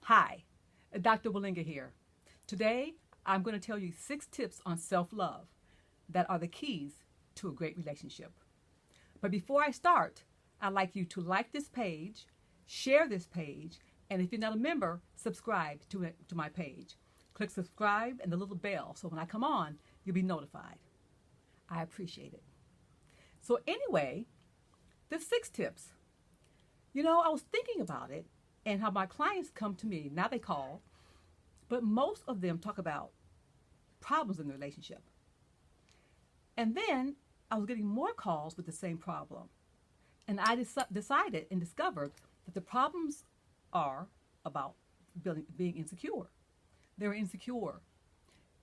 Hi, Dr. Wallinga here. Today, I'm going to tell you 6 tips on self love that are the keys to a great relationship. But before I start, I'd like you to like this page, share this page, and if you're not a member, subscribe to my page. Click subscribe and the little bell so when I come on, you'll be notified. I appreciate it. So, anyway, the 6 tips. I was thinking about it and how my clients come to me. Now they call, but most of them talk about problems in the relationship. And then I was getting more calls with the same problem. And I decided and discovered that the problems are about being insecure. They're insecure.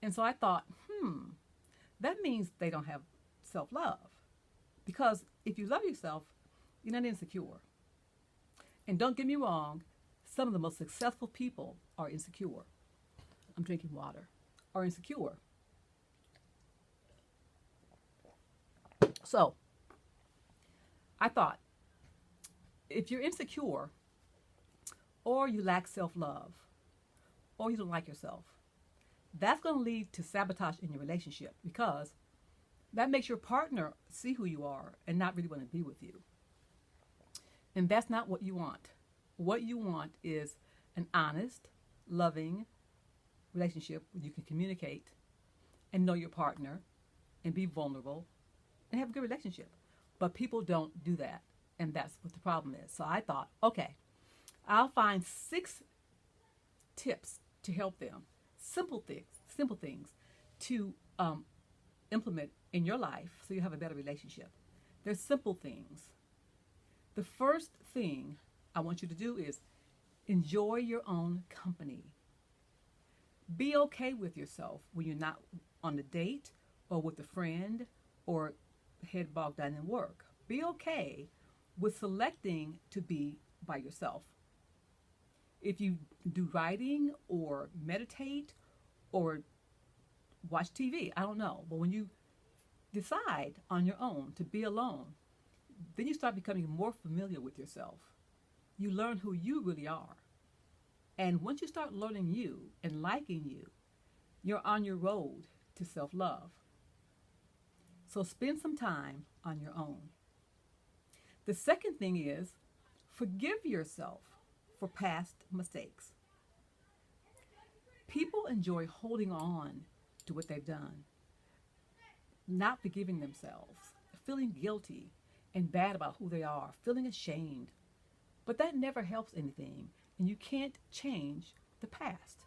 And so I thought, that means they don't have self love. Because if you love yourself, you're not insecure. And don't get me wrong, some of the most successful people are insecure. I'm drinking water. Are insecure. So, I thought, if you're insecure, or you lack self love, or you don't like yourself, that's going to lead to sabotage in your relationship because that makes your partner see who you are and not really want to be with you. And that's not what you want. What you want is an honest, loving relationship where you can communicate and know your partner and be vulnerable and have a good relationship. But people don't do that. And that's what the problem is. So I thought, okay, I'll find 6 tips to help them. Simple things to implement in your life so you have a better relationship. They're simple things. The first thing I want you to do is enjoy your own company. Be okay with yourself when you're not on a date or with a friend or head bogged down in work. Be okay with selecting to be by yourself. If you do writing or meditate or watch TV, I don't know, but when you decide on your own to be alone, then you start becoming more familiar with yourself. You learn who you really are. And once you start learning you and liking you, you're on your road to self-love. So spend some time on your own. The second thing is forgive yourself for past mistakes. People enjoy holding on to what they've done, not forgiving themselves, feeling guilty and bad about who they are, feeling ashamed. But that never helps anything, and you can't change the past.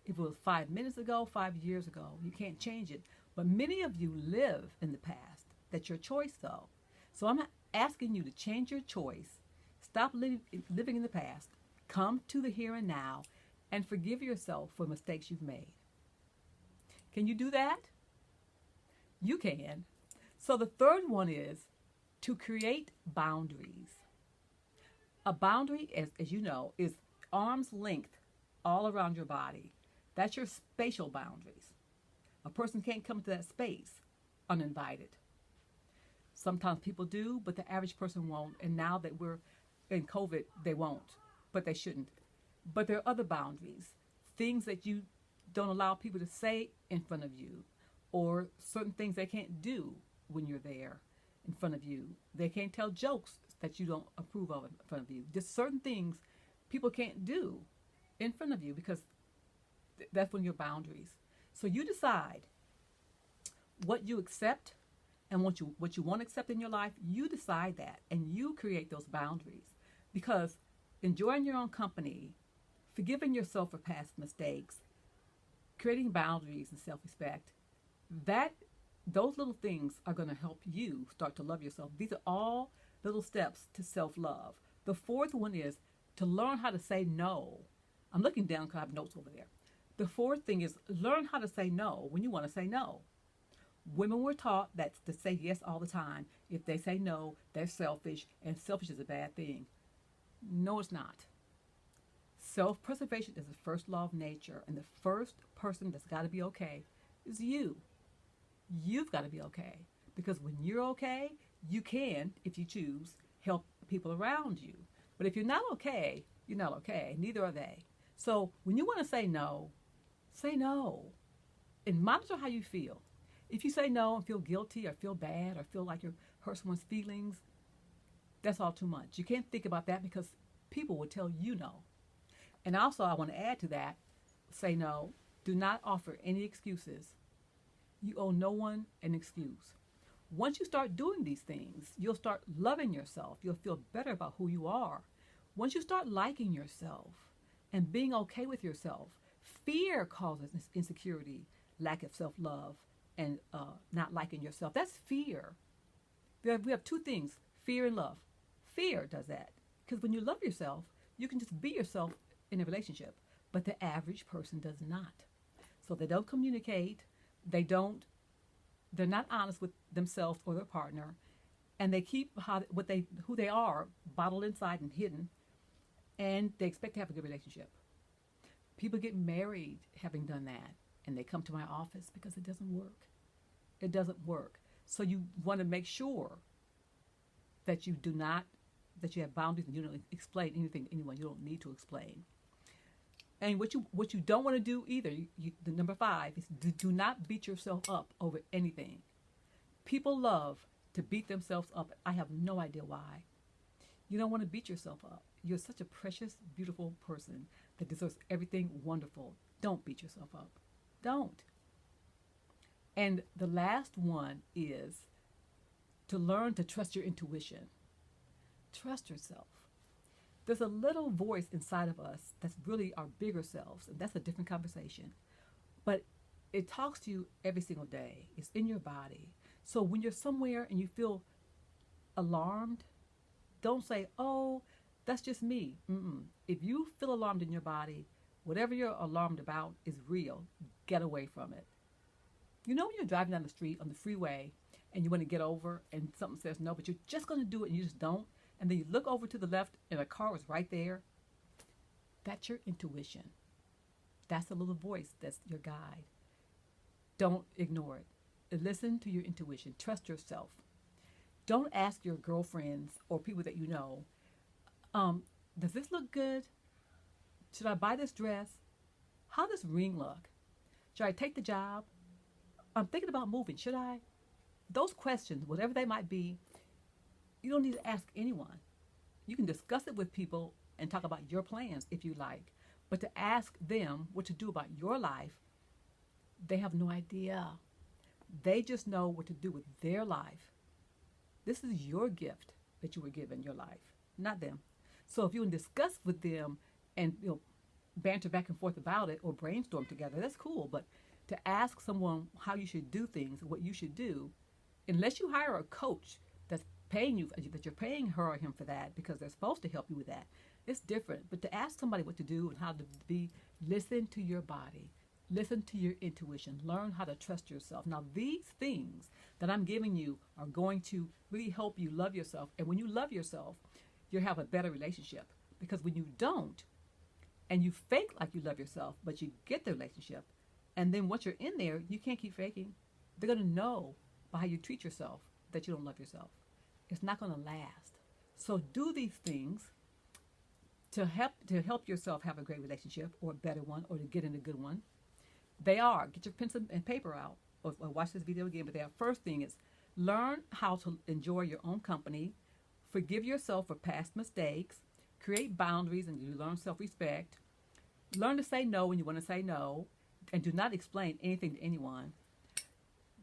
If it was 5 minutes ago, 5 years ago, you can't change it. But many of you live in the past. That's your choice, though. So I'm asking you to change your choice. Stop living in the past. Come to the here and now and forgive yourself for mistakes you've made. Can you do that? You can. So the third one is to create boundaries. A boundary, as you know, is arm's length all around your body. That's your spatial boundaries. A person can't come to that space uninvited. Sometimes people do, but the average person won't. And now that we're in COVID, they won't, but they shouldn't. But there are other boundaries, things that you don't allow people to say in front of you, or certain things they can't do when you're there in front of you. They can't tell jokes that you don't approve of in front of you. Just certain things people can't do in front of you because that's when your boundaries. So you decide what you accept and what you want to accept in your life. You decide that and you create those boundaries because enjoying your own company, forgiving yourself for past mistakes, creating boundaries and self-respect, those little things are going to help you start to love yourself. These are all little steps to self-love. The fourth one is to learn how to say no. I'm looking down because I have notes over there. The fourth thing is learn how to say no when you want to say no. Women were taught that to say yes all the time. If they say no, they're selfish, and selfish is a bad thing. No, it's not. Self-preservation is the first law of nature, and the first person that's got to be okay is you. You've got to be okay because when you're okay, you can, if you choose, help people around you. But if you're not okay, You're not okay. Neither are they. So when you want to say no and monitor how you feel. If you say no and feel guilty or feel bad or feel like you hurt someone's feelings, that's all too much. You can't think about that because people will tell you no. And also, I want to add to that, say no. Do not offer any excuses. You owe no one an excuse. Once you start doing these things, you'll start loving yourself. You'll feel better about who you are. Once you start liking yourself and being okay with yourself, fear causes insecurity, lack of self love, and not liking yourself. That's fear. We have two things, fear and love. Fear does that because when you love yourself, you can just be yourself in a relationship, but the average person does not. So they don't communicate, they're not honest with themselves or their partner, and they keep who they are bottled inside and hidden, and they expect to have a good relationship. People get married having done that, and they come to my office because it doesn't work. It doesn't work. So you want to make sure that you have boundaries and you don't explain anything to anyone. You don't need to explain. And what you don't want to do either, the number 5 is do not beat yourself up over anything. People love to beat themselves up. I have no idea why. You don't want to beat yourself up. You're such a precious, beautiful person that deserves everything wonderful. Don't beat yourself up. Don't. And the last one is to learn to trust your intuition. Trust yourself. There's a little voice inside of us that's really our bigger selves, and that's a different conversation. But it talks to you every single day. It's in your body. So when you're somewhere and you feel alarmed, don't say, oh, that's just me. If you feel alarmed in your body, whatever you're alarmed about is real. Get away from it. You know when you're driving down the street on the freeway and you want to get over and something says no, but you're just going to do it and you just don't, and then you look over to the left and a car is right there? That's your intuition. That's the little voice that's your guide. Don't ignore it. Listen to your intuition. Trust yourself. Don't ask your girlfriends or people that you know, does this look good? Should I buy this dress? How does this ring look? Should I take the job? I'm thinking about moving. Should I? Those questions, whatever they might be, you don't need to ask anyone. You can discuss it with people and talk about your plans if you like. But to ask them what to do about your life, they have no idea. They just know what to do with their life. This is your gift that you were given your life, not them. So if you can discuss with them and banter back and forth about it or brainstorm together, that's cool. But to ask someone how you should do things, what you should do, unless you hire a coach that's paying you, that you're paying her or him for that because they're supposed to help you with that, it's different. But to ask somebody what to do and how to be, listen to your body. Listen to your intuition. Learn how to trust yourself. Now, these things that I'm giving you are going to really help you love yourself. And when you love yourself, you'll have a better relationship. Because when you don't, and you fake like you love yourself, but you get the relationship, and then once you're in there, you can't keep faking. They're going to know by how you treat yourself that you don't love yourself. It's not going to last. So do these things to help yourself have a great relationship or a better one or to get in a good one. They are, get your pencil and paper out or watch this video again, but their first thing is learn how to enjoy your own company, forgive yourself for past mistakes, create boundaries and you learn self-respect, learn to say no when you want to say no, and do not explain anything to anyone.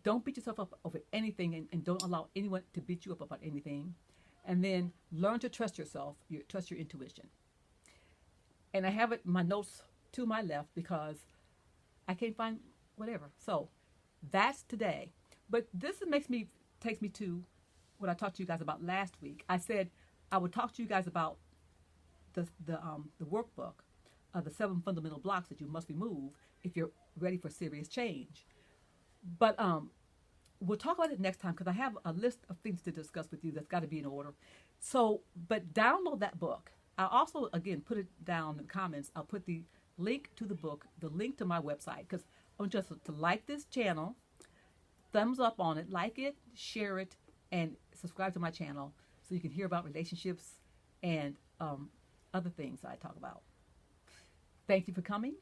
Don't beat yourself up over anything and don't allow anyone to beat you up about anything. And then learn to trust yourself, trust your intuition. And I have my notes to my left because I can't find whatever. So that's today. But this takes me to what I talked to you guys about last week. I said I would talk to you guys about the workbook of the 7 fundamental blocks that you must remove if you're ready for serious change. But we'll talk about it next time because I have a list of things to discuss with you that's got to be in order. So, but download that book. I'll also, again, put it down in the comments. I'll put the link to the book, the link to my website, because I want you to like this channel, thumbs up on it, like it, share it, and subscribe to my channel so you can hear about relationships and other things I talk about. Thank you for coming.